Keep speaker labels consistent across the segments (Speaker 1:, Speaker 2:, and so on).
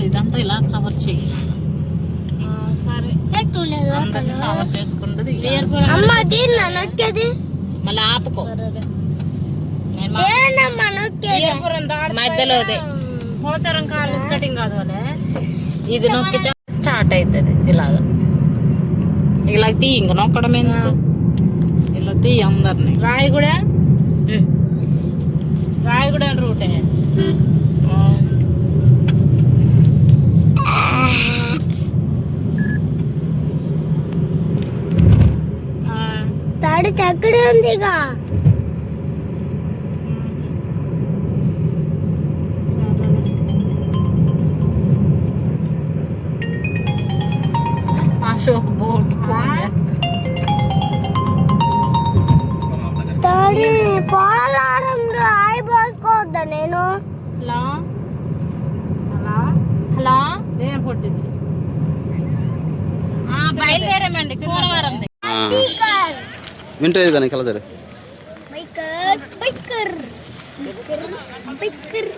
Speaker 1: ఇదంతా ఇలా కవర్ చేయాలి.
Speaker 2: సరే
Speaker 1: కవర్ చేసుకుంటుంది. మళ్ళీ ఆపుకో. మధ్యలో
Speaker 2: పోచారం కాలు కటింగ్ కాదు వాళ్ళే.
Speaker 1: ఇది నొక్కితే స్టార్ట్ అవుతుంది. ఇలా తీ, ఇంక నొక్కడం ఎందుకు, ఇలా తీ అందరినీ.
Speaker 2: రాయగూడ రూటే
Speaker 3: తాడు తక్కడే ఉందిగా.
Speaker 1: అశోక్ బోర్డు
Speaker 3: తాడి పోలారంలో ఆయి పోసుకోవద్దా నేను?
Speaker 2: హలో హలో హలో ఏం పొట్టింది?
Speaker 1: బయలుదేరామండి కూరవారం.
Speaker 4: వింటేది కానీ కలదరు
Speaker 3: బైకర్ బైకర్ బైకర్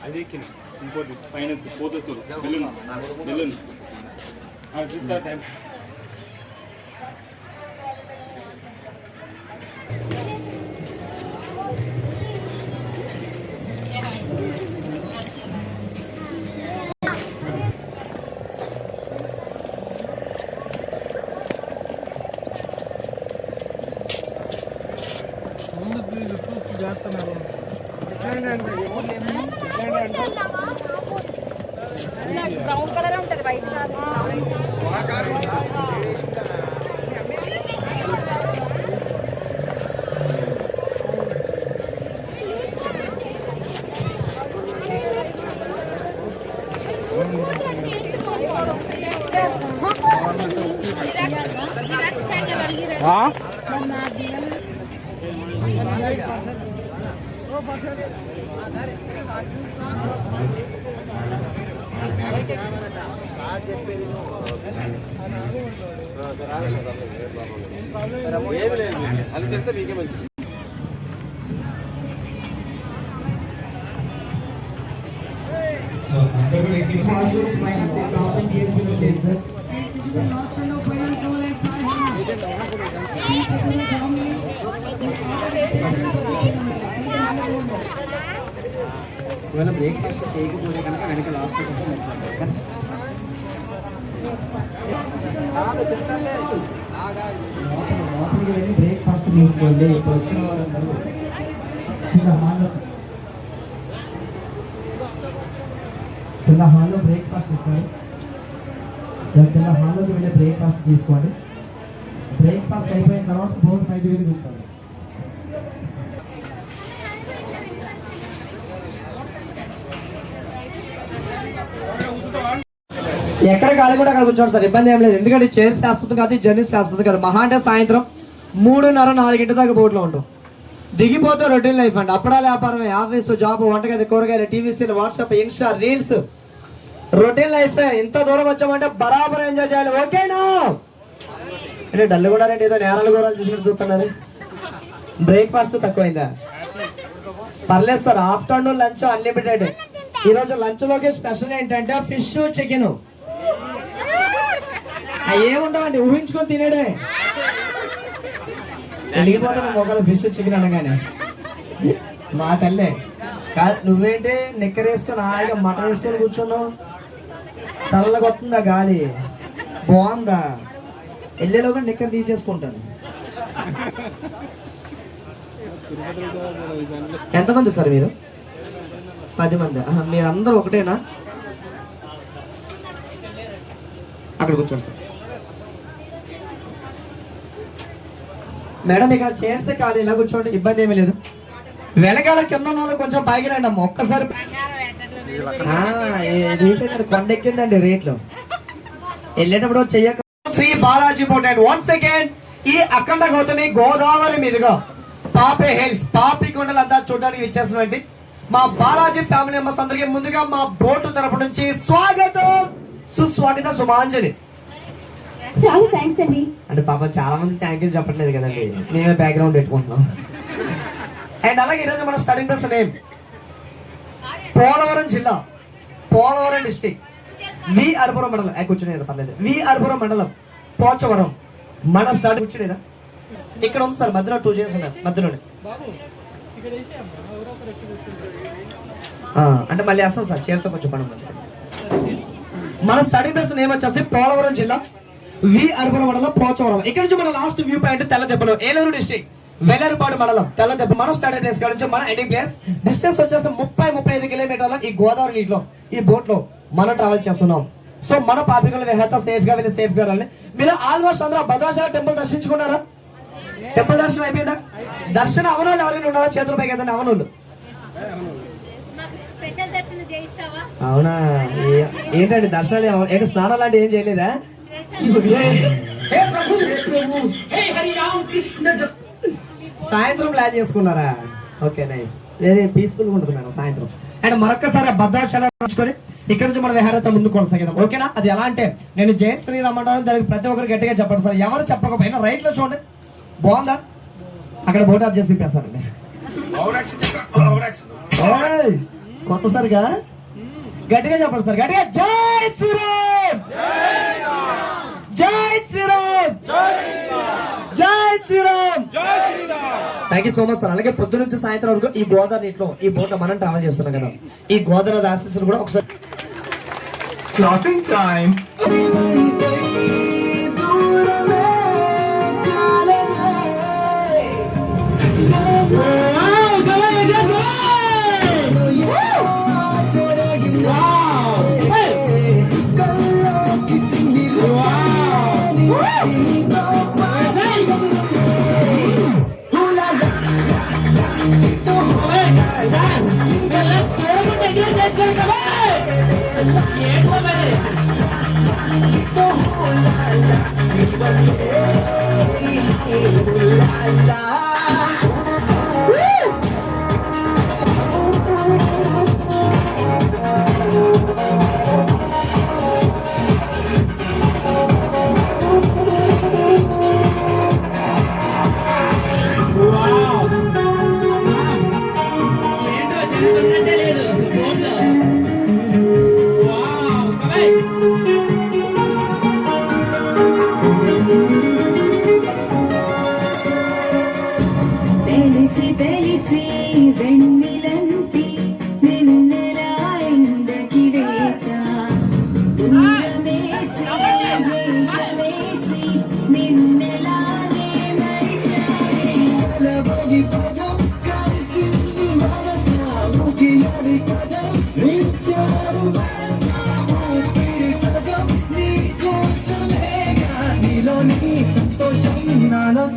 Speaker 5: అది ఇంకోటి పైన పోతుంది బెలూన్ టైం.
Speaker 2: బ్రౌన్ కలర్ ఉంటుంది, వైట్ కాదు.
Speaker 4: అది చెప్తే మీకే మంచిది. ఒకవేళ బ్రేక్ఫాస్ట్ చేయకపోతే కనుక వెనక లాస్ట్ బ్రేక్ఫాస్ట్ తీసుకోండి. ఇప్పుడు వచ్చిన వారందరూ కింద హాల్లో బ్రేక్ఫాస్ట్ ఇస్తారు. కింద హాల్లోకి వెళ్ళి బ్రేక్ఫాస్ట్ తీసుకోండి. బ్రేక్ఫాస్ట్ అయిపోయిన తర్వాత బోర్డు 5,000 కూర్చోండి. ఎక్కడ ఖాళీ కూడా అక్కడ కూర్చోండి సార్, ఇబ్బంది ఏం లేదు. ఎందుకంటే చైర్ శాశ్వతం కాదు, జర్నీ శాశ్వతం కాదు. మహా అంటే సాయంత్రం 3:30-4 దాకా బోర్డులో ఉంటాం. దిగిపోతే రొటీన్ లైఫ్ అండి. అప్పుడాల వ్యాపారమే, ఆఫీసు, జాబ్, వంటగది, కూరగాయలు, TV serial, WhatsApp, Insta, reels, routine life. ఇంత దూరం వచ్చామంటే బరాబర్ ఎంజాయ్ చేయాలి. ఓకేనా? అంటే డల్ కూడా ఏదో నేరాలు కూరలు చూసినట్టు చూస్తున్నారు. బ్రేక్ఫాస్ట్ తక్కువైందా? పర్లేదు సార్, ఆఫ్టర్నూన్ లంచ్ అన్లిమిటెడ్. ఈరోజు లంచ్ లోకి స్పెషల్ ఏంటంటే ఫిష్ చికెన్. ఏముండవండి, ఊహించుకొని తినేడే. వెళ్ళిపోతాను మొక్కలు ఫిష్ చికెన్ అనగానే. మా తల్లే కాదు, నువ్వేంటి నిక్కర వేసుకొని హాయిగా మటన్ వేసుకొని కూర్చున్నావు. చల్లగా వస్తుందా గాలి? బాగుందా? వెళ్ళేలోగా నిక్కర తీసేసుకుంటాను. ఎంతమంది సార్ మీరు? 10 మంది. మీరందరూ ఒకటేనా? అక్కడ కూర్చోండి సార్. మేడం ఇక్కడ చేస్తే ఖాళీ, ఇలా కూర్చోండి, ఇబ్బంది ఏమీ లేదు. వెనకాల కింద ఉన్న కొంచెం పైకి రండి అమ్మ ఒక్కసారి. కొండెక్కిందండి రేట్లు. వెళ్ళేటప్పుడు చెయ్యక. Shri Balaji port once again ఈ అఖండ గౌతమి గోదావరి మీదుగా పాపే హిల్స్ పాపికొండలంతా చూడడానికి ఇచ్చేసినటువంటి మా బాలాజీ ఫ్యామిలీ మెంబర్స్ అందరికీ ముందుగా మా బోటు తరపు నుంచి స్వాగతం, సుస్వాగతం, శుభాంజలి.
Speaker 3: చాలా థ్యాంక్స్ అండి.
Speaker 4: అంటే పాపం చాలా మంది థ్యాంక్ యూ చెప్పట్లేదు కదండి, మేమే బ్యాక్గ్రౌండ్ పెట్టుకుంటున్నాం. అండ్ అలాగే ఈరోజు మన స్టడీ ప్లేస్ నేమ్ పోలవరం జిల్లా, పోలవరం డిస్టిక్, వి అరపురం మండలం. కూర్చునేది పర్లేదు. వి అరపురం మండలం, పోచవరం. మన స్టడీ కూర్చునేదా? ఇక్కడ ఉంది సార్, మధ్యలో 2 చైర్స్ ఉన్నాయి మధ్యలోనే. అంటే మళ్ళీ వేస్తాం సార్, చైర్తో కొంచెం పని ఉంది. మన స్టడీ ప్లేస్ నేమ్ వచ్చేసి పోలవరం జిల్లా, వి అరపురం మండలం, పోచవరం. ఇక్కడ నుంచి మన last view point Telladebbalu, Eluru district, Velerupadu మండలం, తెల్లదెబ్బ. మన స్టడీ ప్లేస్ కాడ నుంచి మన ఎండింగ్ ప్లేస్. డిస్టెన్స్ వచ్చేసి 30-35 కిలోమీటర్ల ఈ గోదావరి నీటిలో ఈ బోట్ లో మనం ట్రావెల్ చేస్తున్నాం. సో మన పాపికలు విహరత సేఫ్ గా వెళ్ళి సేఫ్ గా వెళ్ళాలి. మీరు ఆల్మోస్ట్ అందరూ భద్రాచల టెంపుల్ దర్శించుకున్నారా? టెంపుల్ దర్శనం అయిపోయిందా? దర్శనం అవనోళ్ళు ఎవరైనా ఉన్నారా? చేతుల పైకి ఏదైనా అవనోళ్ళు. అవునా? ఏంటండి దర్శనాలు ఏంటి, స్నానం లాంటి ఏం చేయలేదా? సాయంత్రం ప్లాన్ చేసుకున్నారా? ఓకే, నైస్, వెరీ పీస్ఫుల్ గా ఉంటుంది మేడం సాయంత్రం. అండ్ మరొకసారి భద్రాచలం నడుచుకొని ఇక్కడ నుంచి మన విహారత ముందు కొనసాగిద్దాం. ఓకేనా? అది ఎలా అంటే నేను జై శ్రీరామ్ అంటాను, దానికి ప్రతి ఒక్కరు గట్టిగా చెప్పండి సార్. ఎవరు చెప్పకపోయినా రైట్ లో చూడండి, బాగుందా? అక్కడ బోట్ ఆఫ్ చేసి తిప్పేస్తానండి. కొత్త సార్గా గట్టిగా చెప్పండి సార్, గట్టిగా జై శ్రీరామ్, జై శ్రీరామ్, జై Shriram. Thank you so much sir. అలాగే పొద్దు నుంచి సాయంత్రం వరకు ఈ గోదావరి నీటిలో ఈ బోట్ లో మనం ట్రావెల్ చేస్తున్నాం కదా, ఈ గోదావరి ఆశీస్సులు కూడా ఒకసారి.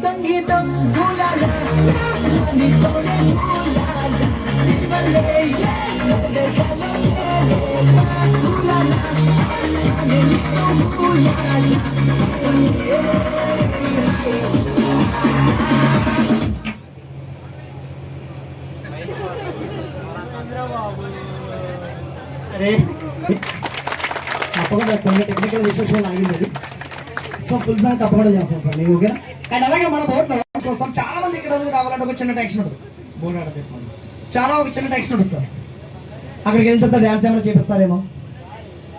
Speaker 6: సంగీతం
Speaker 4: తప్పకుండా కొన్ని టెక్నికల్ ఇష్యూస్ వల్ల ఆగింది. సో ఫుల్ సాంగ్ తప్పకుండా చేస్తాం సార్ మీకు ఓకేనా. అండ్ అలాగే మన బోట్లో వస్తాం చాలా మంది ఇక్కడ రావాలంటే ఒక చిన్న టెక్స్ట్ ఉంటుంది బోర్డు ఆడ చెప్పండి చాలా ఒక చిన్న టెక్స్ట్ ఉంటుంది సార్. అక్కడికి వెళ్ళిన తర్వాత డ్యాన్స్ ఏమైనా చేపిస్తారేమో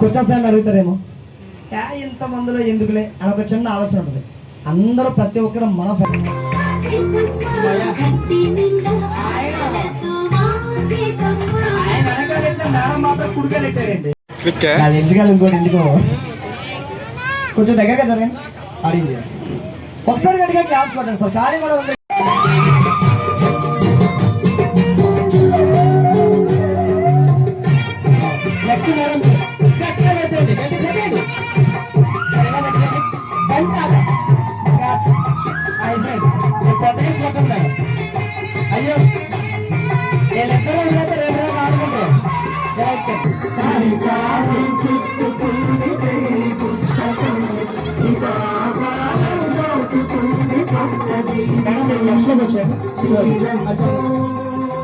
Speaker 4: కూర్చోస్తాయని అడుగుతారేమో ఇంతమందిలో ఎందుకులే అని ఒక చిన్న ఆలోచన ఉంటుంది. అందరూ ప్రతి ఒక్కరు మన ఆయన వెనకాలంటే మేడం మాత్రం కుడికాలెట్టారండి అది తెలుసు కదా ఇంకోటి ఎందుకో కొంచెం దగ్గరగా జరగండి అడిగింది ఒకసారి గట్టిగా క్లాప్స్ కొట్టండి సార్ ఖాళీ కూడా ఉంది. నెక్స్ట్ మేడం గట్టిగా పెట్టండి గట్టి పెట్టండి అయ్యో వీళ్ళెక్కడో ఉన్నట్టు రేపు రేపు ఆడుకుంటారు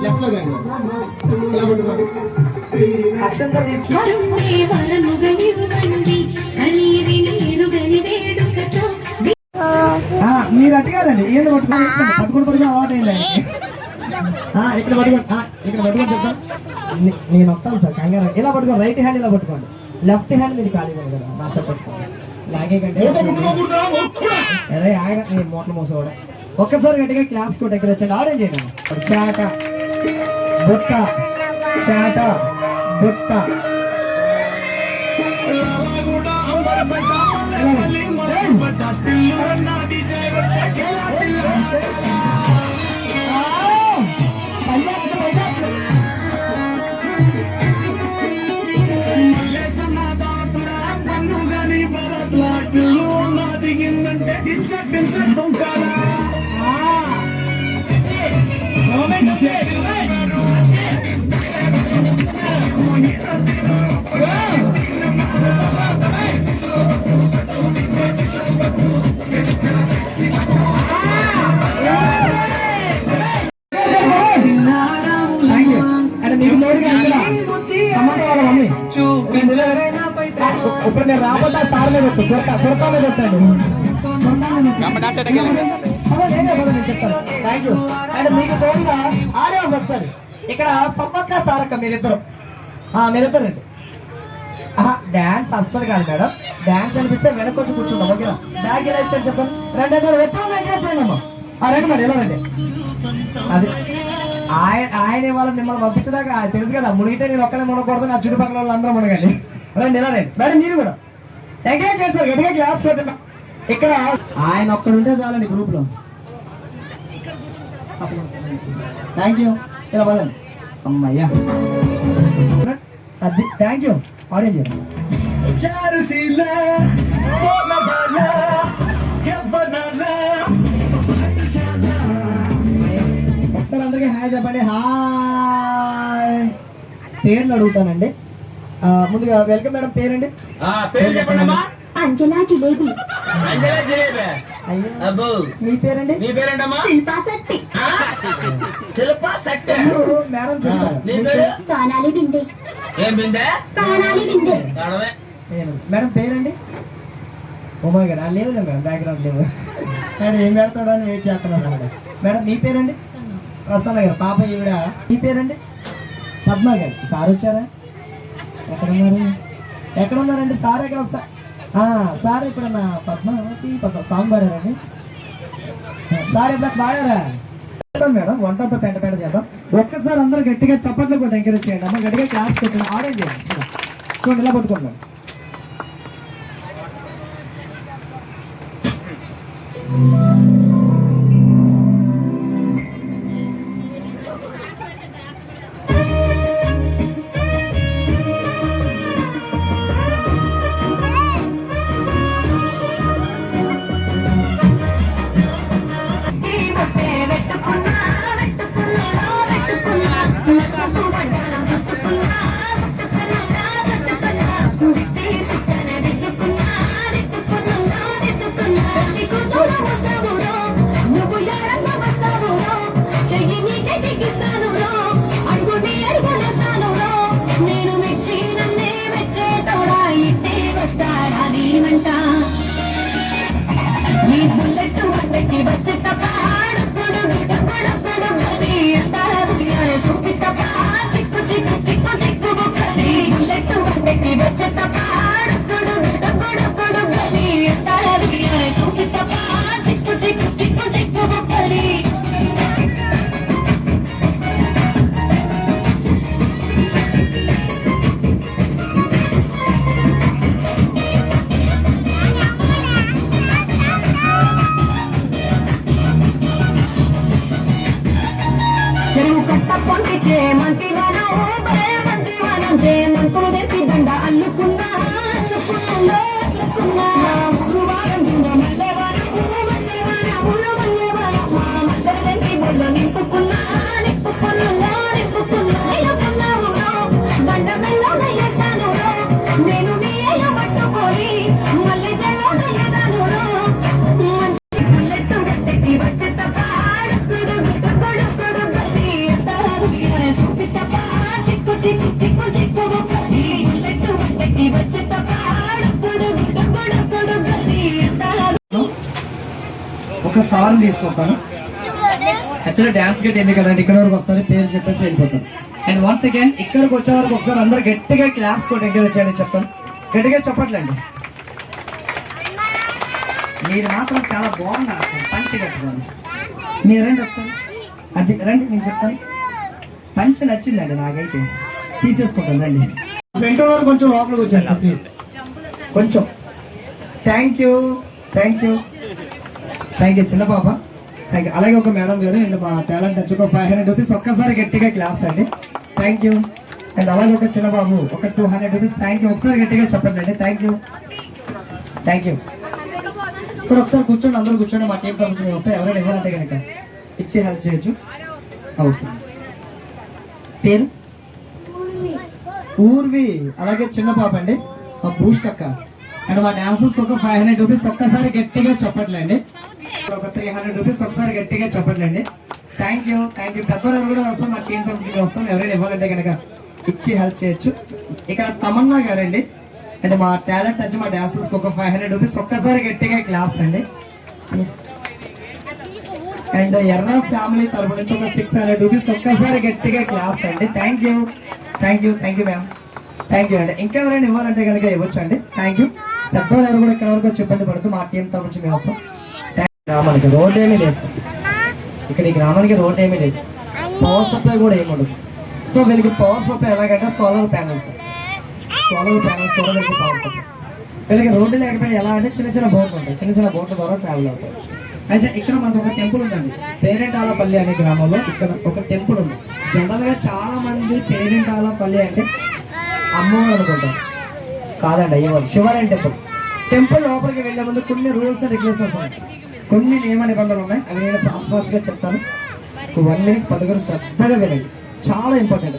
Speaker 4: లెఫ్ట్ లో కానీ అక్షంతా తీసుకుని మీరు అట్టుకోవాలండి ఏంది పట్టుకుని అలవాటు అయింది ఇక్కడ పట్టుకోండి చెప్తాను నేను వస్తాను సార్ కంగారు ఇలా పట్టుకోండి రైట్ హ్యాండ్ ఇలా పట్టుకోండి లెఫ్ట్ హ్యాండ్ మీరు ఖాళీ కదా నాశ పట్టుకోండి లాగే కంటే అరే ఆగ నేను మోట్ల మోసవాడు ఒక్కసారి గట్టిగా క్లాప్స్ కూడా దగ్గర వచ్చండి ఆడే చేయండి షాట బుట్ట షాట బుట్ట ఇప్పుడు నేను రాబోతా సార్ మీద కుర్తా మీద వస్తాను చెప్తాను థ్యాంక్ యూ. అండ్ మీకు తోడుగా ఆడే ఒకసారి ఇక్కడ సమ్మక్క సారక్క మీరిద్దరు మీరిద్దరండి డాన్స్ అస్సలు కాదు మేడం డాన్స్ అనిపిస్తే వెనక్కి వచ్చి కూర్చుందాం ఓకేనా బ్యాగ్ ఎలా ఇచ్చాను చెప్పండి రండి వచ్చాను దగ్గర వచ్చాను అమ్మా రండి మేడం ఎలా రండి అది ఆయన ఇవాళ మిమ్మల్ని పంపించదాకా తెలుసు కదా మునిగితే నేను ఒక్కడే మునకూడదు నా చుట్టుపక్కల వాళ్ళు అందరూ మునగాలి రండి ఎలా రండి మేడం మీరు కూడా ఎంకరేజ్ చేస్తారు గట్టిగా క్లాప్స్ పెట్టండి. ఇక్కడ ఆయన ఒక్కడుంటే చాలండి గ్రూప్ లో థ్యాంక్ యూ ఇలా పదండి అమ్మయ్యా అది థ్యాంక్ యూ ఆడియన్స్ ఒకసారి అందరికీ హాయ్ చెప్పండి హాయ్ పేర్లు అడుగుతానండి ముందుగా వెల్కమ్ మేడం పేరండి
Speaker 3: అంజలా జిలేబీ
Speaker 4: అయ్యో మీ పేరండి
Speaker 3: శిల్పా శెట్టి
Speaker 4: మేడం
Speaker 3: సోనాలి బిందే సోనాలి బిందే
Speaker 4: మేడం పేరండి ఓమా గారు లేవు మేడం బ్యాక్గ్రౌండ్ లేవు మేడం ఏం పెడతాడు అని ఏం చేస్తున్నాను మేడం మీ పేరండి ప్రసన్న గారు పాప ఈవిడ మీ పేరండి పద్మ గారు సార్ వచ్చారా ఎక్కడ ఉన్నారండి సార్ ఎక్కడ ఒకసారి సార్ ఇప్పుడు నా పద్మావతి సాంగ్ పాడారండి సార్ ఇప్పుడు పాడారా మేడం వంటతో పెంట చేద్దాం ఒక్కసారి అందరూ గట్టిగా చప్పట్లు కూడా ఎంకరేజ్ చేయండి అమ్మ గట్టిగా క్లాస్ పెట్టండి ఆడే చేయండి చూడండి ఇలా పట్టుకోండి
Speaker 3: మంకులు తెప్పి దండ అల్లుకున్నా అల్లుకున్నా అల్లుకున్నా ఊరు వారం మల్లెవారం ఊరు మల్లెవారం మా మద్దరు తెప్పి బొల్ల నింపుకున్నా నింపుకున్నా నింపుకున్నా నిలుకున్నావు బండ మెల్లో నయ్యేస్తాను నేను నీ అయ్య పట్టుకొని మల్లె చెల్లో నయ్యేదాను మంచి పుల్లెట్టు గట్టెక్కి వచ్చే తప్ప అడుగుడు గుడ్డు కొడు గల్లి ఎంత చూపి తప్ప చిక్కు చిక్కు చిక్కు చిక్కు గల్లి పుల్లెట్టు గట్టెక్కి వచ్చే తప్ప అడుగుడు గుడ్డు గల్లి ఎంత
Speaker 4: ఒక సాంగ్ తీసుకొస్తాను. యాక్చువల్లీ డాన్స్ గట్టి ఎందుకు కదండి, ఇక్కడ వరకు వస్తారు పేరు చెప్పేసి వెళ్ళిపోతాను. అండ్ వన్స్ అగైన్ ఇక్కడికి వచ్చే వరకు ఒకసారి అందరు గట్టిగా క్లాప్స్ కూడా ఎంకరేజ్ చేయండి చెప్తాను. గట్టిగా చెప్పట్లండి. మీరు మాత్రం చాలా బాగున్నారు అసలు, పంచి కట్టుకోండి. మీరు రండి ఒకసారి, అది రండి నేను చెప్తాను. పంచి నచ్చిందండి నాకైతే, తీసేసుకుంటాను రండి. ఫ్రంట్ వరకు కొంచెం లోపలికి వచ్చాను సార్ ప్లీజ్, కొంచెం. Thank you thank you thank you చిన్న పాప, థ్యాంక్ యూ. అలాగే ఒక మేడం గారు అండ్ మా టాలెంట్ వచ్చి ఒక 500 రూపీస్ ఒక్కసారి గట్టిగా క్లాప్స్ అండి, థ్యాంక్ యూ. అండ్ అలాగే ఒక చిన్న బాబు ఒక 200 రూపీస్, థ్యాంక్ యూ. ఒకసారి గట్టిగా చెప్పండి అండి, thank you thank you. Sir ఒకసారి కూర్చోండి, అందరూ కూర్చోండి. మా టీం తరఫు నుంచి వస్తాయి, ఎవరైనా ఇవ్వాలంటే కనుక ఇచ్చి హెల్ప్ చేయొచ్చు. అవసరం. పేరు ఊర్వి, అలాగే చిన్న పాప అండి మా బూస్ట్ అక్క. అండ్ మా డాన్సర్స్ ఒక 500 రూపీస్ ఒక్కసారి గట్టిగా చెప్పట్లేండి, ఒక 300 రూపీస్ ఒకసారి గట్టిగా చెప్పట్లేండి. Thank you thank you. పెద్దవారు కూడా వస్తాం, మా టీం తరఫు నుంచి వస్తాం, ఎవరైనా ఇవ్వాలంటే కనుక ఇచ్చి హెల్ప్ చేయొచ్చు. ఇక్కడ తమన్నా గారండి అండ్ మా టాలెంట్ వచ్చి మా డాన్సర్స్ ఒక 500 రూపీస్ ఒక్కసారి గట్టిగా క్లాప్స్ అండి. అండ్ ఎర్ర ఫ్యామిలీ తరఫు నుంచి ఒక 600 రూపీస్ ఒక్కసారి గట్టిగా క్లాప్స్ అండి. Thank you thank you thank you ma'am, thank you అండి. ఇంకెవరైనా ఇవ్వాలంటే కనుక ఇవ్వచ్చు అండి, థ్యాంక్ యూ. పెద్దవాళ్ళు ఎవరు కూడా ఇక్కడ వరకు వచ్చి ఇబ్బంది పడుతూ మా టీం తరఫు నుంచి మేము వస్తాం. గ్రామానికి రోడ్ ఏమీ లేదు సార్, ఇక్కడ ఈ గ్రామానికి రోడ్ ఏమీ లేదు, పవర్ సప్లై కూడా ఏమి ఉండదు. సో వీళ్ళకి పవర్ సప్లై ఎలాగంటే సోలార్ ప్యానల్స్ కూడా వీళ్ళకి పవర్ సప్లై. వీళ్ళకి రోడ్డు లేకపోయినా ఎలా అంటే చిన్న చిన్న బోట్లు ఉంటాయి, చిన్న చిన్న బోట్ల ద్వారా ట్రావెల్ అవుతాయి. అయితే ఇక్కడ మనకు ఒక టెంపుల్ ఉందండి, పేరెంటాలపల్లి అనే గ్రామంలో ఇక్కడ ఒక టెంపుల్ ఉంది. జనరల్గా చాలా మంది పేరెంటాలపల్లి అంటే అమ్మవారు అనుకుంటారు, కాదండి అయ్యేవారు శివాలయం టెంపుల్. టెంపుల్ లోపలికి వెళ్ళే ముందు కొన్ని రూల్స్ అండ్ రెగ్యులేషన్స్ ఉన్నాయి, కొన్ని నియమ నిబంధనలు ఉన్నాయి. అవి నేను ఫాస్ట్గా చెప్తాను, 1 minute 10 శ్రద్ధగా వినండి, చాలా ఇంపార్టెంట్.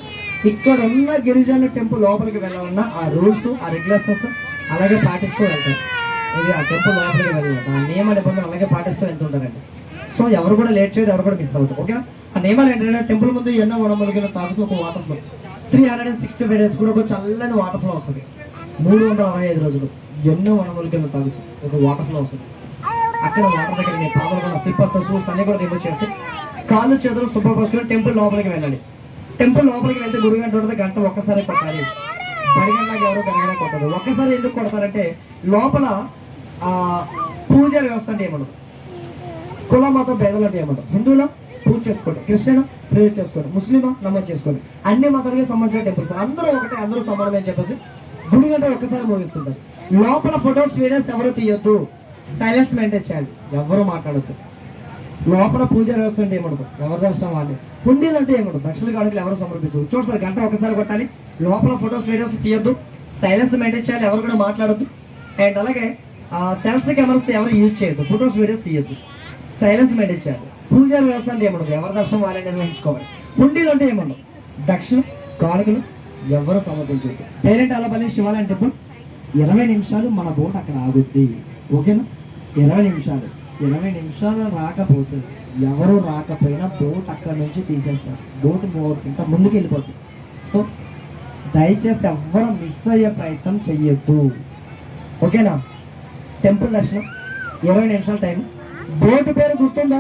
Speaker 4: ఇక్కడ ఉన్న గిరిజన టెంపుల్ లోపలికి వెళ్ళాలన్నా ఆ రూల్స్ ఆ రెగ్యులేషన్స్ అలాగే పాటిస్తూ వెళ్తారు. ఇది ఆ టెంపుల్ లోపలికి వెళ్ళాలి, ఆ నియమ నిబంధనలు అలాగే పాటిస్తూ వెళ్తుంటారండి. సో ఎవరు కూడా లేట్ చేయదు, ఎవరు కూడా మిస్ అవుతారు. ఓకేనా? ఆ నియమాలు ఏంటంటే టెంపుల్ ముందు ఎన్నో వనములకి తాగుతూ ఒక వాటర్ ఫ్లో, 365 days కూడా ఒక చల్లని వాటర్ ఫ్లో వస్తుంది. 365 రోజులు ఎన్నో వనములకి తాగుతూ ఒక వాటర్ ఫ్లో వస్తుంది. అక్కడ వాటర్ దగ్గర మీ పాపలు స్లిప్పర్స్ షూస్ అన్ని కూడా రిమూవ్ చేసి కాళ్ళు చేతులు శుభ్రపరుచుకొని టెంపుల్ లోపలికి వెళ్ళాలి. టెంపుల్ లోపలికి వెళ్తే గురుగంట ఉంటుంది, గంట ఒక్కసారి కొట్టాలి. 10 గంటలకు ఎవరు గంట కొట్టదు. ఒక్కసారి ఎందుకు కొడతారంటే లోపల పూజ వ్యవస్థ అంటే ఏమఉండదు, కుల మత భేదాలు అంటే ఏమఉండదు. హిందువులో పూజ చేసుకోండి, క్రిస్టియన్ ప్రేయర్ చేసుకోండి, ముస్లిం నమోదు చేసుకోండి, అన్ని మతాలకి సంబంధించిన టెంపుల్స్ అందరూ ఒకటే, అందరూ సమానమే అని చెప్పేసి గుడి గంట ఒక్కసారి మోగిస్తుంటారు. లోపల ఫొటోస్ వీడియోస్ ఎవరు తీయొద్దు, సైలెన్స్ మెయింటైన్ చేయాలి, ఎవరు మాట్లాడద్దు. లోపల పూజ వ్యవస్థ అంటే ఏమడదు, ఎవరి దర్శనం వాళ్ళు. హుండీలు అంటే ఏమడదు, దక్షిణ కానుకలు ఎవరు సమర్పించదు. చూసారు గంట ఒకసారి కొట్టాలి, లోపల ఫొటోస్ వీడియోస్ తీయొద్దు, సైలెన్స్ మెయింటైన్ చేయాలి, ఎవరు కూడా మాట్లాడొద్దు. అండ్ అలాగే సెల్స్ కెమెరాస్ ఎవరు యూజ్ చేయొద్దు, ఫొటోస్ వీడియోస్ తీయొద్దు, సైలెన్స్ మెయింటైన్ చేయాలి. పూజా వ్యవస్థ అంటే ఏమడదు, ఎవరి దర్శనం వాళ్ళని నిర్వహించుకోవాలి. హుండీలు అంటే ఏమడదు, దక్షిణ కానుకలు ఎవరు సమర్పించవద్దు. పేరెంటాలపల్లి శివాలయం టెంపుల్ 20 నిమిషాలు మన బోట్ అక్కడ ఆగుద్ది. ఓకేనా? 20 నిమిషాలు, 20 నిమిషాలు రాకపోతే ఎవరు రాకపోయినా బోట్ అక్కడ నుంచి తీసేస్తారు, బోట్ ఇంకా ముందుకు వెళ్ళిపోతుంది. సో దయచేసి ఎవ్వరు మిస్ అయ్యే ప్రయత్నం చెయ్యొద్దు. ఓకేనా? టెంపుల్ దర్శనం 20 నిమిషాల టైం. బోటు పేరు గుర్తుందా?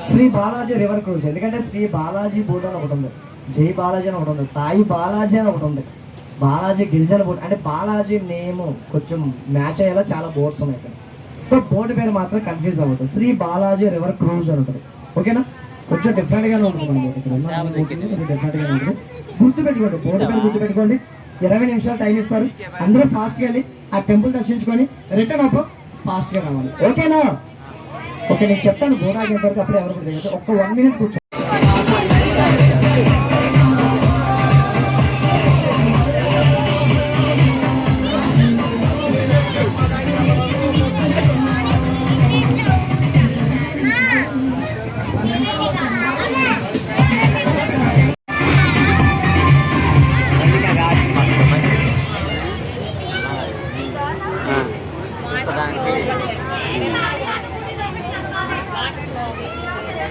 Speaker 4: Shri Balaji river cruise. ఎందుకంటే శ్రీ బాలాజీ బోట్ అని ఒకటి ఉంది, జై బాలాజీ అని ఒకటి ఉంది, సాయి బాలాజీ అని ఒకటి ఉంది, బాలాజీ గిరిజన బోట్. అంటే బాలాజీ నేమ్ కొంచెం మ్యాచ్ అయ్యేలా చాలా బోట్స్ ఉన్నాయి ఇక్కడ. సో బోట్ పేరు మాత్రం కన్ఫ్యూజ్ అవ్వదు, శ్రీ బాలాజీ రివర్ క్రూజ్ అని ఉంటుంది. ఓకేనా? కొంచెం డిఫరెంట్గానే ఉంటుంది, డిఫరెంట్గానే ఉంటుంది. గుర్తుపెట్టుకోండి, బోట్ పేరు గుర్తుపెట్టుకోండి. 20 నిమిషాలు టైం ఇస్తారు, అందరూ ఫాస్ట్గా వెళ్ళి ఆ టెంపుల్ దర్శించుకొని రిటర్న్ అప్ ఫాస్ట్గా రావాలి. ఓకేనా? ఓకే, నేను చెప్తాను బోట్ ఆగేంత వరకు, అప్పుడే ఎవరు కూడా తెలియదు. ఒక్క 1 minute కూర్చోండి.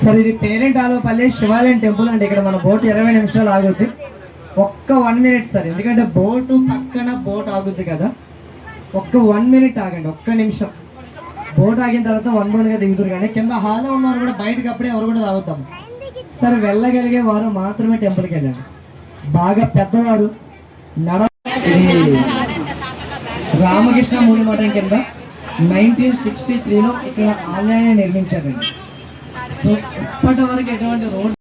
Speaker 4: సార్ ఇది పేరెంట్ ఆలోపల్లి శివాలయం టెంపుల్ అండి. ఇక్కడ మన బోట్ 20 నిమిషాలు ఆగుద్ది. ఒక్క 1 మినిట్ సార్, ఎందుకంటే బోటు పక్కన బోట్ ఆగుద్ది కదా. ఒక్క 1 మినిట్ ఆగండి, ఒక్క నిమిషం. బోట్ ఆగిన తర్వాత 1 మినిట్గా దిగుతారు. కానీ కింద హాల్లో ఉన్నవారు కూడా బయటకు అప్పుడే ఎవరు కూడా రావద్దాం సార్. వెళ్ళగలిగే వారు మాత్రమే టెంపుల్కి వెళ్ళండి. బాగా పెద్దవారు రామకృష్ణ మూడి మఠం కింద 1963లో ఇక్కడ ఆలయాన్ని నిర్మించారండి. సో ఇప్పటి వరకు ఎటువంటి రోడ్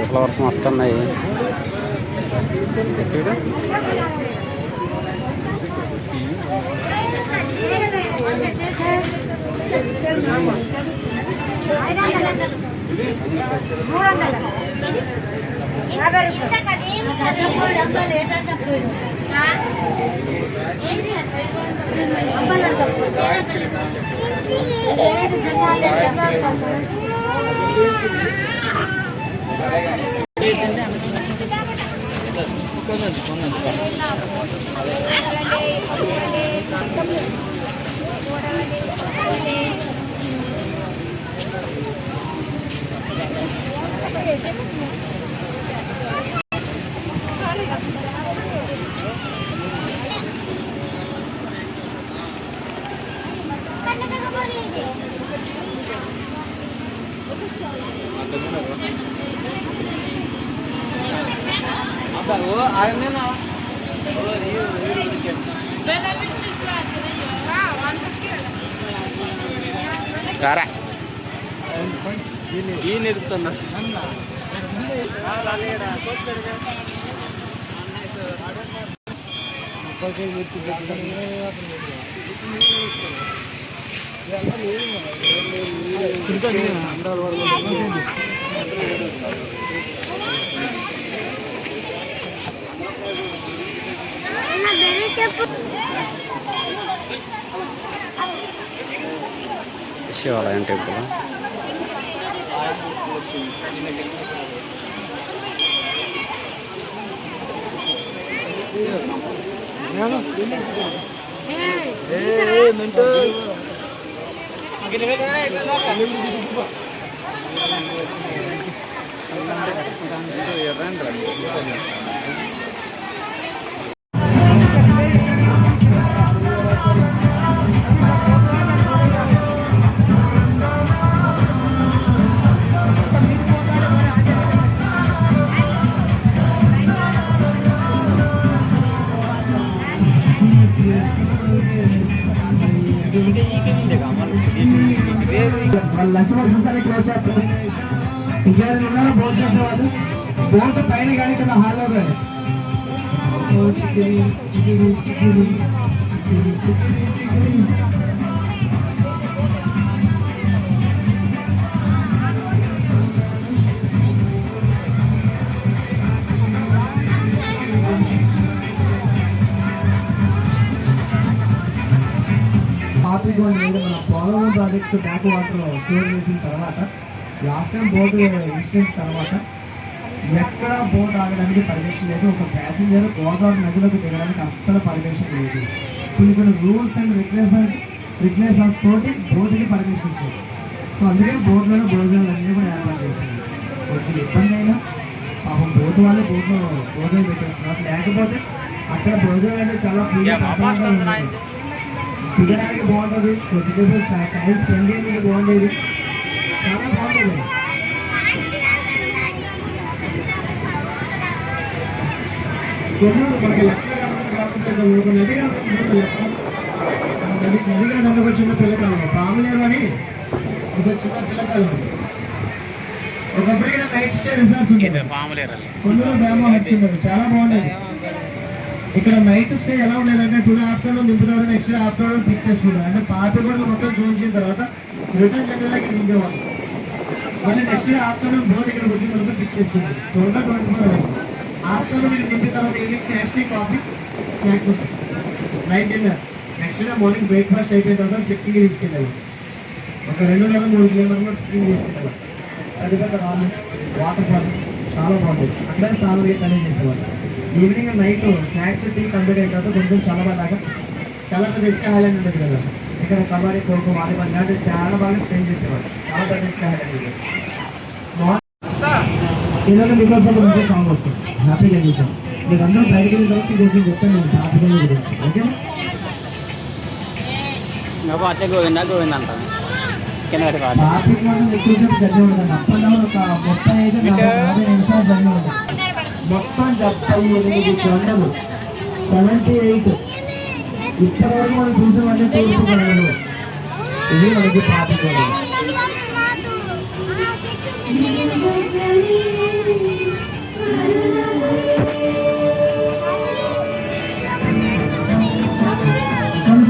Speaker 7: ఫ్లవర్స్ మస్తు ఉన్నాయి. రారా ఈ నెరుపుతున్నా శివాలయం టెంపుల్.
Speaker 4: లంచ్ వస్తుంది క్లోజ్ చేస్తారు. ఇంకెవరైనా ఉన్నారో భోజనం చేసేవాళ్ళు బోట్ పైన కానీ కింద హాల్లో కానీ. మన Polavaram project back water store చేసిన తర్వాత లాస్ట్ టైం బోట్ ఇన్సిడెంట్ తర్వాత ఎక్కడ బోట్ ఆగడానికి పర్మిషన్ లేదు. ఒక ప్యాసింజర్ గోదావరి నదిలోకి దిగడానికి అస్సలు పర్మిషన్ లేదు. కొన్ని రూల్స్ అండ్ రెగ్యులేషన్స్ తోటి బోట్కి పర్మిషన్ ఇచ్చారు. సో అందుకే బోట్లలో భోజనాలు అన్నీ కూడా ఏర్పాటు చేస్తున్నారు. కొంచెం ఇబ్బంది అయినా పాపం బోటు వాళ్ళే బోట్లో భోజనం పెట్టేస్తున్నారు. లేకపోతే అక్కడ భోజనాలు అంటే చాలా ఫ్రీగా తినడానికి బాగుంటుంది. కొద్దిసేపు టైం స్పెండ్ చేయడానికి బాగుండేది, చాలా బాగుంటుంది. మనకి లెక్క నది అది ఎదిగిన దాంట్లో ఒక చిన్న పిల్లకాయలు పాములేరు అని ఒక చిన్న పిల్లకాయలు ఒకప్పుడు ఇక్కడ నైట్ స్టే రిసార్ట్స్ ఉంటాయి కొందరు బ్యామో హట్స్ ఉండేవి చాలా బాగుండేది ఇక్కడ నైట్ స్టే ఎలా ఉండేదంటే టుడే ఆఫ్టర్నూన్ దింపుతారు నెక్స్ట్ డే ఆఫ్టర్నూన్ పిక్ చేసుకుంటారు అంటే పాపిగొండలు మొత్తం చూపించిన తర్వాత రిటర్న్ జనరల్కి దింపేవాళ్ళు మళ్ళీ నెక్స్ట్ డే ఆఫ్టర్నూన్ బోట్ ఇక్కడికి వచ్చిన తర్వాత పిక్ చేసుకుంటారు టోటల్ 24 hours ఆఫ్టర్నూన్ ఇక్కడ దింపిన తర్వాత ఈవినింగ్ స్నాక్స్ కాఫీ స్నాక్స్ ఉంటాయి night dinner next day morning breakfast అయిపోయిన తర్వాత పిక్నిక్ తీసుకెళ్ళాలి ఒక 2-3 కిలోమీటర్లు పిక్నిక్ తీసుకెళ్ళాలి అది పెద్ద రాళ్ళు వాటర్ ఫాల్ చాలా బాగుంటుంది అక్కడే స్నానాలు అనేది చేసేవాళ్ళు evening night snacks tea complete అయిన తర్వాత కొంచెం చల్లబడ్డాక చాలా పెద్ద ఇసుక హైలాండ్ ఉండేది కదా ఇక్కడ కబడ్డీ ఖోఖో వాలీబాల్ ఇలాంటివి చాలా బాగా స్పెండ్ చేసేవాళ్ళు చాలా పెద్ద ఇసుక హైలాండ్ ఉండేది ఏదైనా మీకోసం గురించి సాంగ్ వస్తుంది హ్యాపీగా చేసాం మీకు అందరూ బయటకు వెళ్ళిన తర్వాత ఇది వచ్చి చెప్తాను నేను హ్యాపీగా గురించి ఓకేనా
Speaker 7: అతే గోవిందా గోవింద అంటాను కింద
Speaker 4: ట్రాఫిక్ మాత్రం ఎక్కువసేపు జర్నీ ఉండదండి అప్ అండ్ డౌన్ ఒక 35-40 నిమిషాలు జర్నీ ఉంటుంది మొత్తం 78 గంటలు 78 ఇప్పటివరకు మనం చూసామంటే తూర్పు గంటలు ఇది మనకి ట్రాఫిక్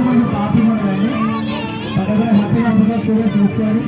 Speaker 4: కొంచెం ట్రాఫిక్ ఉంటుందండి పక్కన హ్యాపీగా స్టూడెంట్స్ తీసుకోవాలి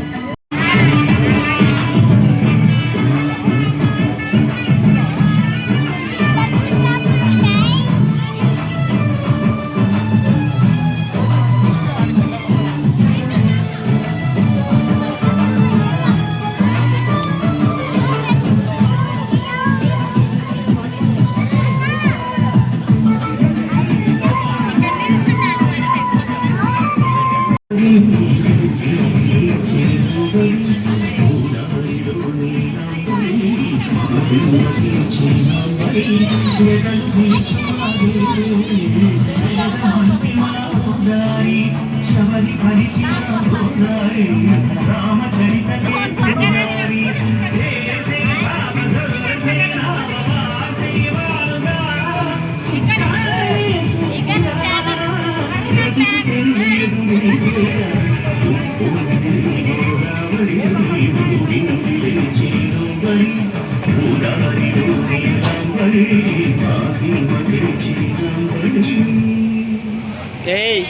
Speaker 7: ఏయ్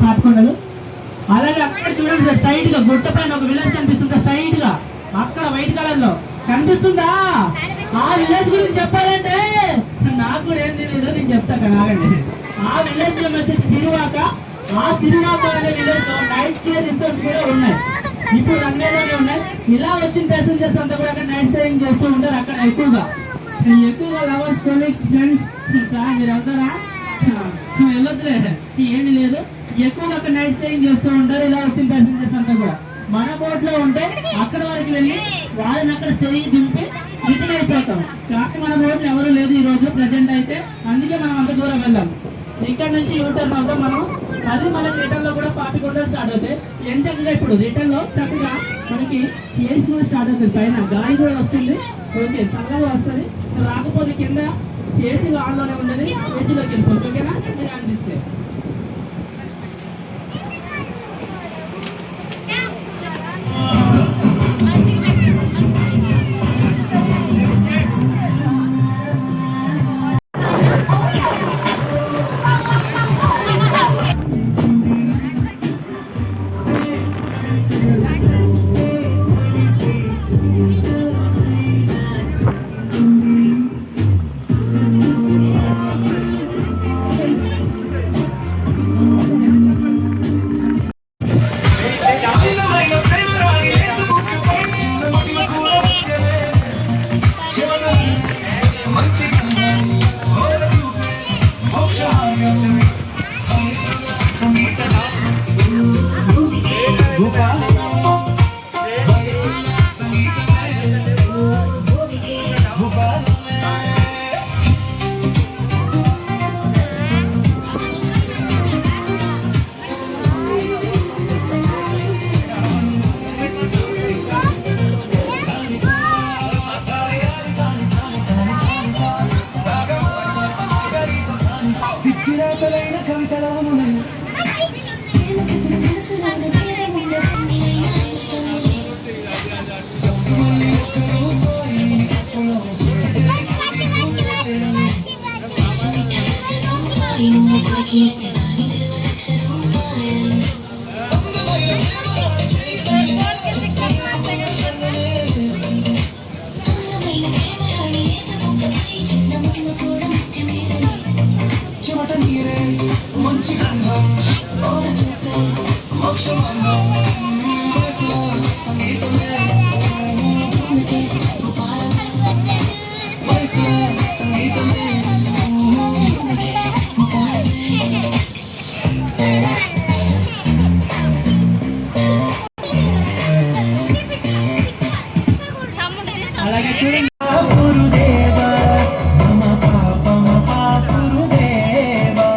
Speaker 8: పాపకొండలు అలాగే అక్కడ చూడండి సార్ స్ట్రైట్ గా గుట్ట పైన ఒక విలేజ్ కనిపిస్తుంది స్ట్రైట్ గా అక్కడ వైట్ కలర్ లో కనిపిస్తుందా ఆ విలేజ్ గురించి చెప్పాలంటే నాకు కూడా ఏం తెలియదు నేను చెప్తా ఆగండి ఆ విలేజ్ లో వచ్చేసి సిరివాక ఆ సిరివాక అనే విలేజ్ లో నైట్ స్టే రిసార్ట్స్ కూడా ఉన్నాయి ఇప్పుడు రన్వేలోనే ఉన్నాయి ఇలా వచ్చిన ప్యాసింజర్స్ అంతా కూడా అక్కడ నైట్ స్టేయింగ్ చేస్తూ ఉంటారు అక్కడ ఎక్కువగా లవర్స్ కొలీగ్స్ ఫ్రెండ్స్ సార్ మీరు వెళ్తారా వెళ్ళొద్దులే ఏమీ లేదు ఎక్కువగా అక్కడ నైట్ స్టేయింగ్ చేస్తూ ఉంటారు ఇలా వచ్చిన ప్యాసింజర్స్ అంతా కూడా మన బోట్ లో ఉంటే అక్కడ వరకు వెళ్ళి వాళ్ళని అక్కడ స్టే దింపి రిటర్న్ అయిపోతాం కానీ మన బోట్ ఎవరు లేదు ఈ రోజు ప్రెసెంట్ అయితే అందుకే మనం అంత దూరం వెళ్ళాం ఇక్కడ నుంచి యూటర్న్ అవుతాం మనం. అది మళ్ళీ రిటర్న్ లో కూడా పాపికొండ స్టార్ట్ అవుతాయి. ఎంచక్కగా ఇప్పుడు రిటర్న్ లో చక్కగా మనకి ఏసీ కూడా స్టార్ట్ అవుతుంది, పైన గాలి కూడా వస్తుంది. ఓకే, చల్లగా వస్తుంది. రాకపోతే కింద ఏసీ ఆన్లోనే ఉండదు, ఏసీలోకి వెళ్ళిపోవచ్చు. ఓకేనా, మీరు అనిపిస్తే
Speaker 6: పిచ్చిరాతలైన కవితలను చెమట నీరే మంచి గంధం మోక్షమంగం సంగీతమే సంగీతమే
Speaker 8: అలాగే చూడండి.
Speaker 6: గురుదేవా మమ పాపమ గురుదేవా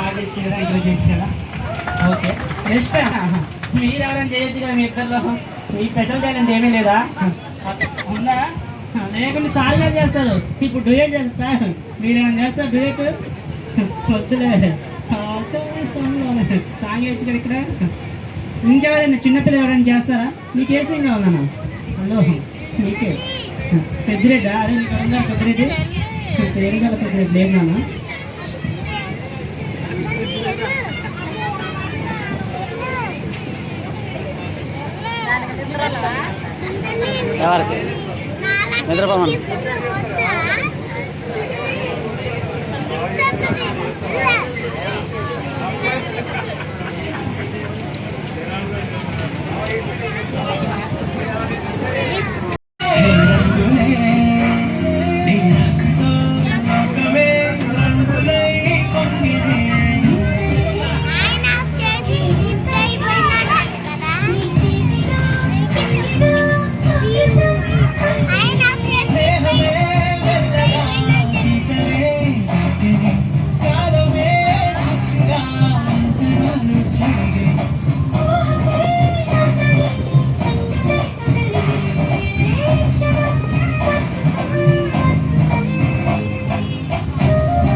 Speaker 8: ఆర్టిస్ట్ కదా ఎంకరేజ్ చేయొచ్చు కదా. ఓకే నెక్స్ట్ మీరు ఎవరైనా చేయొచ్చు కదా మీ ఇద్దరిలో. మీ స్పెషల్ టాలెంట్ ఏమీ లేదా? ఉందా? లేకుండా సార్ గారు చేస్తారు. ఇప్పుడు డ్యూయట్ చేస్తారు సార్. మీరు ఏమైనా చేస్తారు డ్యూయట్? వద్దులే సాంగ్ వేయచ్చు కదా ఇక్కడ. ఇంకెవరైనా చిన్నపిల్లలు ఎవరైనా చేస్తారా? మీకు ఏ సింగ్ కావాలన్నా? హలో మీకే పెద్దిరెడ్డా? అరే మీకు ఉందా పెద్దిరెడ్డి? పేరు గల పెద్దిరెడ్డి లేదు నాన్న.
Speaker 7: ఎవరికి నిద్రపోమని
Speaker 6: రంగులే నీ రాకతో లోకమే రంగులై పొంగినే. స్నేహమే వెన్నెలా గీతలే దాటిని కాలమే సాక్షిగా అంతరాలు చెరిగే.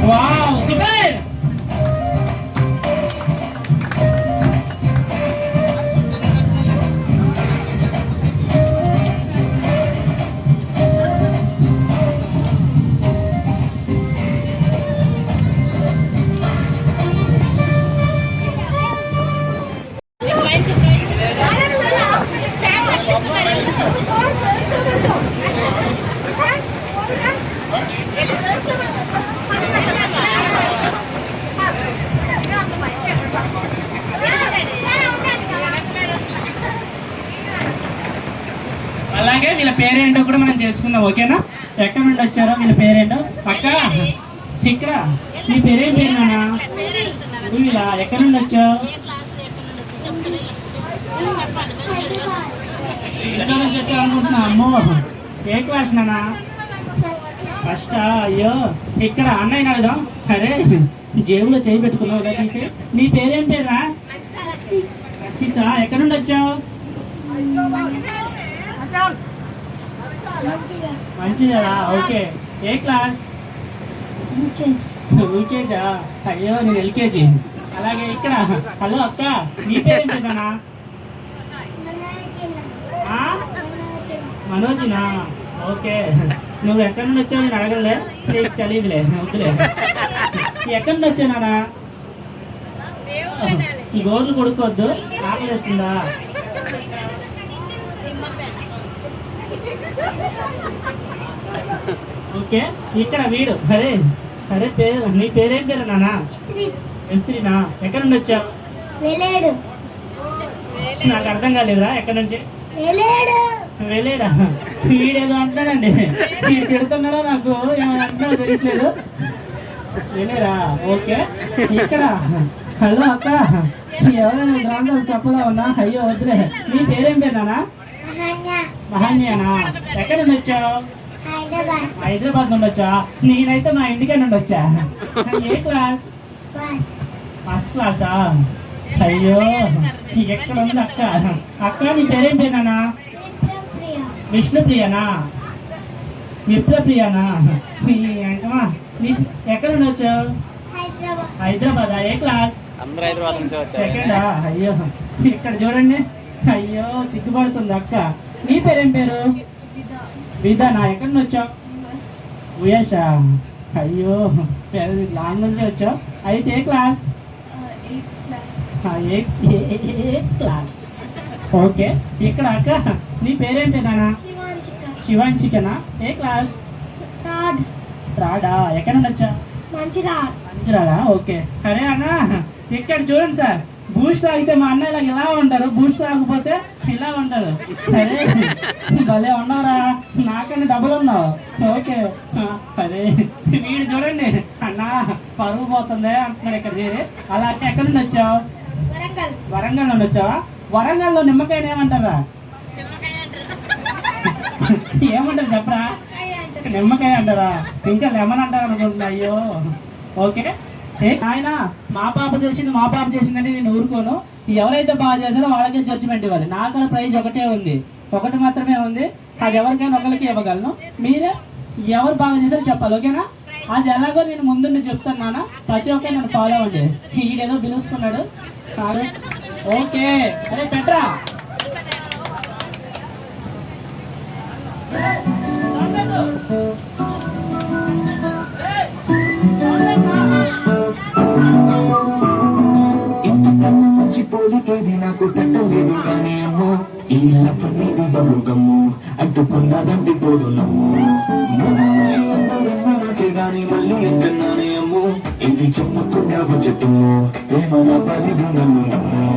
Speaker 8: Wow super. అలాగే వీళ్ళ పేరేంటో కూడా మనం తెలుసుకుందాం. ఓకేనా? ఎక్కడి నుండి వచ్చారో వీళ్ళ పేరేంటో. అక్క ఇక్కడ నీ పేరేం పేరు నాన్న? వీళ్ళ ఎక్కడి నుండి వచ్చావు? ఇంట్లో నుంచి వచ్చావు అనుకుంటున్నా. అమ్మో ఏ క్లాస్ నాన్న? ఫస్ట్. అయ్యో ఇక్కడ అన్నయ్య అడుగుదాం. అరే జేబులో చేయి పెట్టుకున్నావు కదా తీసి. నీ పేరేం పేరా? రష్మిత. ఎక్కడి నుండి వచ్చావు? మంచిదా? ఓకే. ఏ క్లాస్? యూకేజా? అయ్యో నేను ఎల్కేజీ. అలాగే ఇక్కడ హలో అక్క నీ పేరేం పేరునా? మనోజ్నా? ఓకే. నువ్వు ఎక్కడి నుండి వచ్చావు? నేను అడగలే, నీకు తెలియదులే, వద్దులే. ఎక్కడి నుండి వచ్చావు నాన్న? ఈ గోర్లు కొడుకోవద్దు, ఆకలిస్తుందా? ఓకే. ఇక్కడ వీడు. అరే అరే పేరు నీ పేరేం పేరు నాన్న? ఎస్త్రీనా? ఎక్కడి నుండి వచ్చావు? నాకు అర్థం కాలేదురా. ఎక్కడి నుంచి? వెళ్ళేడా? వీడేదో అంటాడండి. వీడు తిడుతున్నాడో నాకు ఏమైనా అంటున్నాడో తెలియట్లేదు. వెళ్ళేరా? ఓకే. ఇక్కడ హలో అక్క ఎవరైనా గ్రౌండ్ హౌస్ తప్పుగా ఉన్నా? అయ్యో వద్దులే. నీ పేరేం పేరు నాన్న? మహాన్యానా? ఎక్కడి నుండి వచ్చావు? హైదరాబాద్ నుండి వచ్చా? నేనైతే మా ఇంటికే నుండి వచ్చా. ఏ క్లాస్? ఫస్ట్ క్లాసా? అయ్యో ఎక్కడ ఉంది అక్క? అక్క నీ పేరేం పేరునా? విష్ణుప్రియనా? విప్రప్రియనా? ఏంటమ్మా నీ ఎక్కడ నుండి వచ్చావు? హైదరాబాద్. ఏ క్లాస్?
Speaker 7: అందరూ హైదరాబాద్ నుంచి వచ్చారు.
Speaker 8: సెకండా? అయ్యో ఇక్కడ చూడండి. అయ్యో సిగ్గుపడుతుంది అక్క. నీ పేరేం పేరు? విధానా? ఎక్కడి నుంచి వచ్చావు? ఉయేషా? అయ్యో లాంగ్ నుంచి వచ్చావు. అయితే ఏ క్లాస్? క్లాస్. ఓకే. ఇక్కడ అక్క నీ పేరేం పేరునా? శివాంశికనా? ఏ క్లాస్? థర్డా? ఎక్కడ నుంచి వచ్చావు? మంచిరాడా? ఓకే. అరే అన్న ఇక్కడ చూడండి సార్, బూస్ట్ తాగితే మా అన్న ఇలా ఉంటారు, బూస్ట్ తాగకపోతే ఇలా ఉంటారు. అరే భలే ఉన్నావురా, నాకన్నా డబ్బులు ఉన్నావు. ఓకే. అరే వీడు చూడండి అన్న పరుగు పోతుంది అంటున్నాడు ఇక్కడ చేరి. అలా అంటే ఎక్కడి నుండి వచ్చావు? వరంగల్ నుండి వచ్చావా? వరంగల్లో నిమ్మకాయని ఏమంటారా? ఏమంటారు చెప్పరా? నిమ్మకాయ అంటారా? ఇంకా లెమన్ అంటారు అనుకుంటున్నా. అయ్యో ఓకే. ఆయన మా పాప చేసిందని నేను ఊరుకోను. ఎవరైతే బాగా చేశారో వాళ్ళకే జడ్జిమెంట్ ఇవ్వాలి. నాకు ప్రైజ్ ఒకటి మాత్రమే ఉంది. అది ఎవరికైనా ఒకరికి ఇవ్వగలను. మీరే ఎవరు బాగా చేశారో చెప్పాలి, ఓకేనా? అది ఎలాగో నేను ముందు చెప్తాను నాన్న, ప్రతి ఒక్కరు నన్ను ఫాలో అవ్వండి. ఈడేదో పిలుస్తున్నాడు. ఓకే, అరే పెట్రా.
Speaker 6: ఇంతకన్నా మంచి పోలికేది నాకు తట్టలేదు కానీ అమ్మో, ఈ లవ్వనేది బలుగమ్ము అంటుకున్నదంటే పోదు నమ్ము. ముందు నుంచి నాకే గాని మళ్ళీ ఎంతన్నానే అమ్ము, ఇది చెప్పకుండా వచ్చేతుమ్ము ప్రేమ నా పరిధి నన్ను నమ్ము.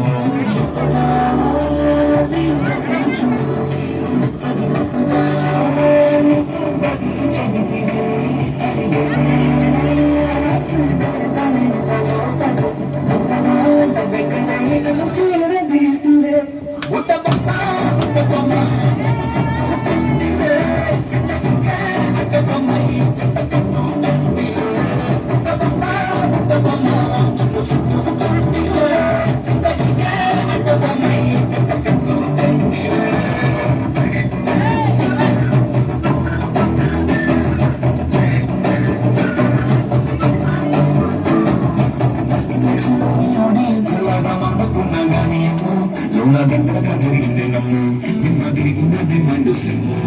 Speaker 6: జరిగింది నమ్ము నిమ్మ తిరిగింది మండు సిమ్ము.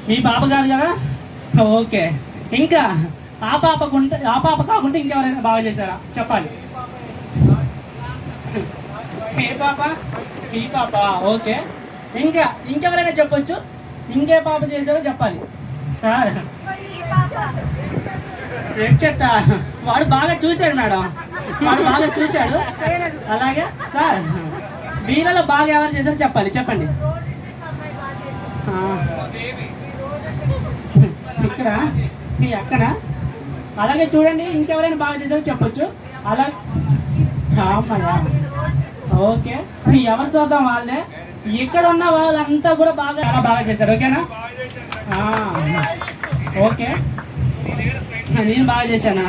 Speaker 8: మీ పాప కాదు కదా, ఓకే. ఇంకా ఆ పాప కాకుండా ఇంకెవరైనా బాగా చేశారా చెప్పాలి. ఏ పాప? ఈ పాప, ఓకే. ఇంకెవరైనా చెప్పొచ్చు, ఇంకే పాప చేశారో చెప్పాలి. సార్ రెడ్ చెట్ట, వాడు బాగా చూశాడు మేడం, వాడు బాగా చూశాడు. అలాగే సార్ వీళ్ళలో బాగా ఎవరు చేశారో చెప్పాలి, చెప్పండి. ఇక్కడ అక్కడ అలాగే చూడండి, ఇంకెవరైనా బాగా చేశారో చెప్పొచ్చు. అలా ఓకే, ఎవరు చూద్దాం వాళ్ళే. ఇక్కడ ఉన్న వాళ్ళంతా కూడా బాగా చేశారు, ఓకేనా? ఓకే, నేను బాగా చేశానా?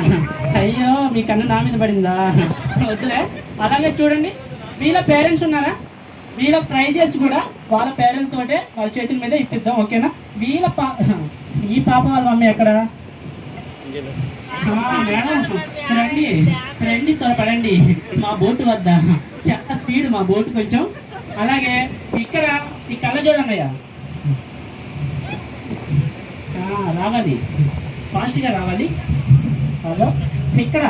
Speaker 8: అయ్యో మీ కన్ను నా మీద పడిందా? వద్దులే. అలాగే చూడండి, వీళ్ళ పేరెంట్స్ ఉన్నారా? వీళ్ళ ప్రైజెస్ కూడా వాళ్ళ పేరెంట్స్ తోటే వాళ్ళ చేతుల మీద ఇప్పిద్దాం, ఓకేనా? ఈ పాప వాళ్ళ మమ్మీ ఎక్కడ? మేడం రండి త్వరపడండి, మా బోటు వద్ద చాలా స్పీడ్ మా బోటు కొంచెం. అలాగే ఇక్కడ ఈ కళ్ళ చూడన్నయ్యా, రావాలి, ఫాస్ట్గా రావాలి. హలో, ఇక్కడ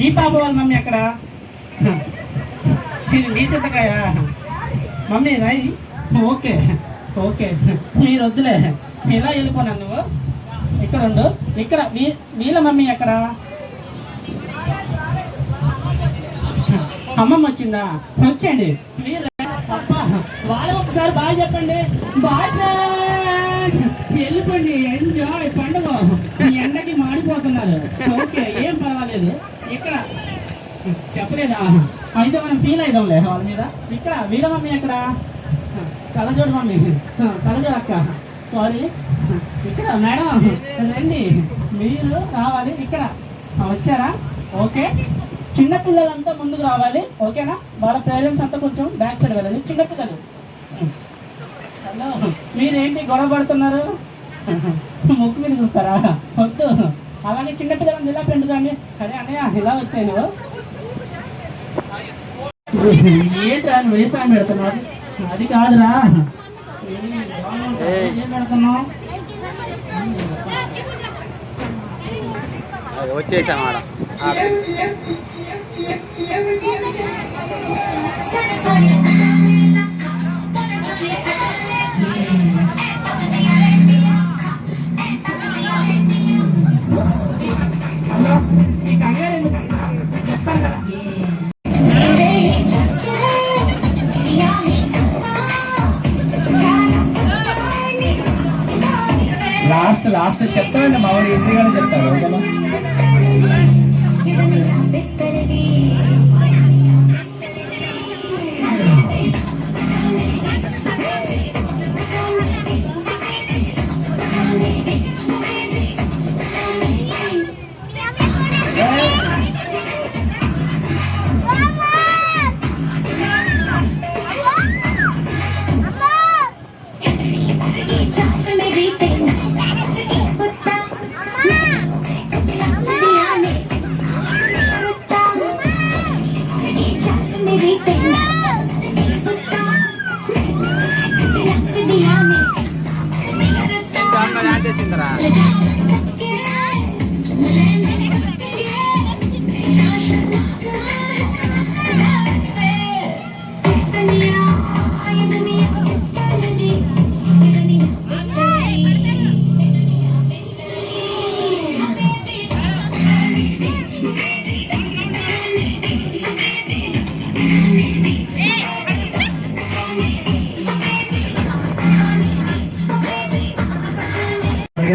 Speaker 8: ఈ పాప వాళ్ళ మమ్మీ ఎక్కడ? ఇది నీ చింతకాయ మమ్మీ రాయి. ఓకే మీరు వద్దులే, ఇలా వెళ్ళిపోనాను నువ్వు. ఇక్కడ ఉండు. ఇక్కడ వీళ్ళ మమ్మీ ఎక్కడ? అమ్మమ్మ వచ్చిందా? వచ్చండి మీరు. అబ్బా వాళ్ళు ఒకసారి బాగా చెప్పండి. బాయ్ ఫ్రెండ్, వెళ్ళిపోండి, ఎంజాయ్ పండుగ. ఎండకి మాడిపోతున్నారు, ఓకే, ఏం పర్వాలేదు. ఇక్కడ చెప్పలేదా? అయితే మనం ఫీల్ అయిదాంలే వాళ్ళ మీద. ఇక్కడ వీళ్ళ మమ్మీ ఎక్కడ? కళ్ళజోడు మమ్మీ, కళ్ళజోడు అక్క, సారీ. ఇక్కడ మేడం రండి, మీరు రావాలి. ఇక్కడ వచ్చారా? ఓకే, చిన్నపిల్లలంతా ముందుకు రావాలి, ఓకేనా? వాళ్ళ పేరెంట్స్ అంతా కొంచెం బ్యాక్ సైడ్ వెళ్ళాలి. చిన్నపిల్లలు, హలో, మీరేంటి గొడవ పడుతున్నారు? ముక్కు మీద చూస్తారా? వద్దు. అలాగే చిన్నపిల్లలను ఇలా పెండుదండి. అరే అన్నయ్య ఇలా వచ్చాయి నువ్వు, ఏంట్రా నువ్వు వ్యవసాయం పెడుతున్నావు? అది కాదురా, ఏం పెడుతున్నావు?
Speaker 7: వచ్చేసాం ఆడ.
Speaker 8: ఈ కంగారు ఎందుకు? చెప్తాను కదా. లాస్ట్ చెప్తానండి, మా వాడు ఈజీగానే చెప్తాడు, ఓకేనా?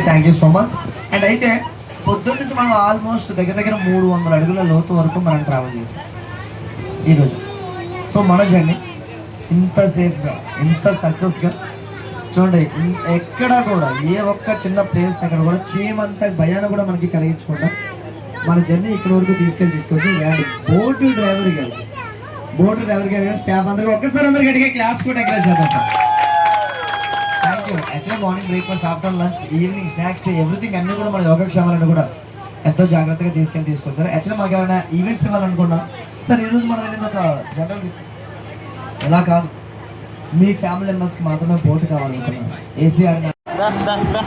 Speaker 4: Thank you so much. And అయితే పొద్దున్న నుంచి మనం ఆల్మోస్ట్ దగ్గర 300 అడుగుల లోతు వరకు మనం ట్రావెల్ చేసాం ఈరోజు. సో మన జర్నీ ఇంత సేఫ్గా, ఇంత సక్సెస్గా చూడండి. ఎక్కడ కూడా ఏ ఒక్క చిన్న ప్లేస్ దగ్గర కూడా చీమంత భయాన్ని కూడా మనకి కలిగించకుండా మన జర్నీ ఇక్కడ వరకు తీసుకొచ్చి బోటు డ్రైవర్ గారు స్టాఫ్ అందరికీ ఒక్కసారి అందరు గట్టిగా క్లాప్స్ కూడా ఎంకరేజ్ చేద్దాం sir. Thank you. Actually morning breakfast, after lunch, evening snacks, everything అన్నీ కూడా మన యోగక్షేమాలను కూడా ఎంతో జాగ్రత్తగా తీసుకొచ్చారు. యాక్చువల్లీ మాకు ఏమైనా ఈవెంట్స్ ఇవ్వాలనుకున్నా సార్, ఈరోజు మనం వెళ్ళింది ఒక జనరల్ ఎలా కాదు, మీ ఫ్యామిలీ మెంబర్స్కి మాత్రమే బోటు కావాలనుకున్నాను. ఏసీఆర్
Speaker 7: దా దా దా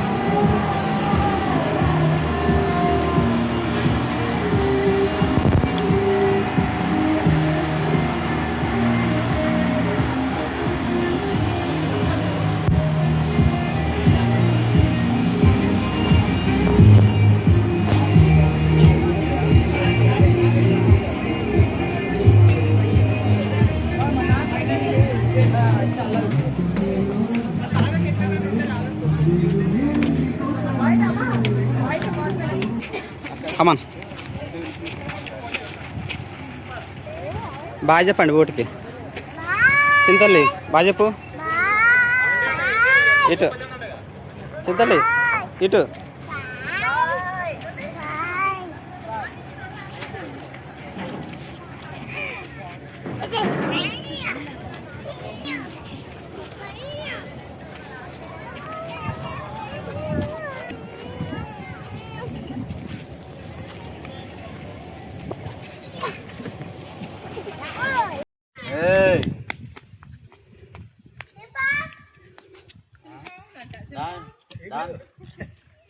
Speaker 7: కమాన్ బాగా చెప్పండి ఓటుకి చింతల్లి బాగా చెప్పు ఇటు చింతల్లి ఇటు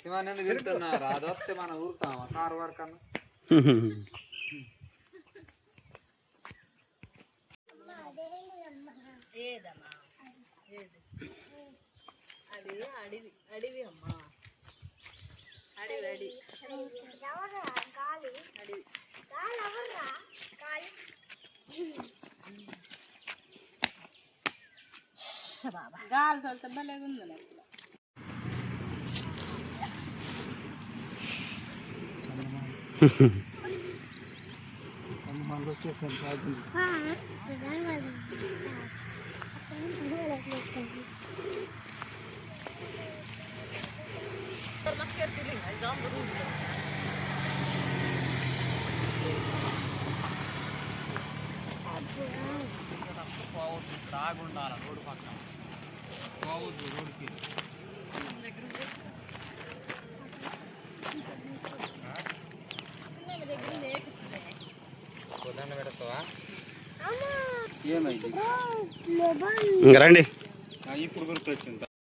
Speaker 9: శివానంద వెళ్తున్నారు అది వస్తే మనం ఊరుతామా కారు వరకు అన్న
Speaker 2: గాలి తోలితే భలేగుంది
Speaker 9: రాగుండాలి రోడ్డు పక్కన పోవద్దు రోడ్డుకి పెడతావా ఏమైంది
Speaker 7: ఇంకా రండి
Speaker 5: ఇప్పుడు గుర్తొచ్చింది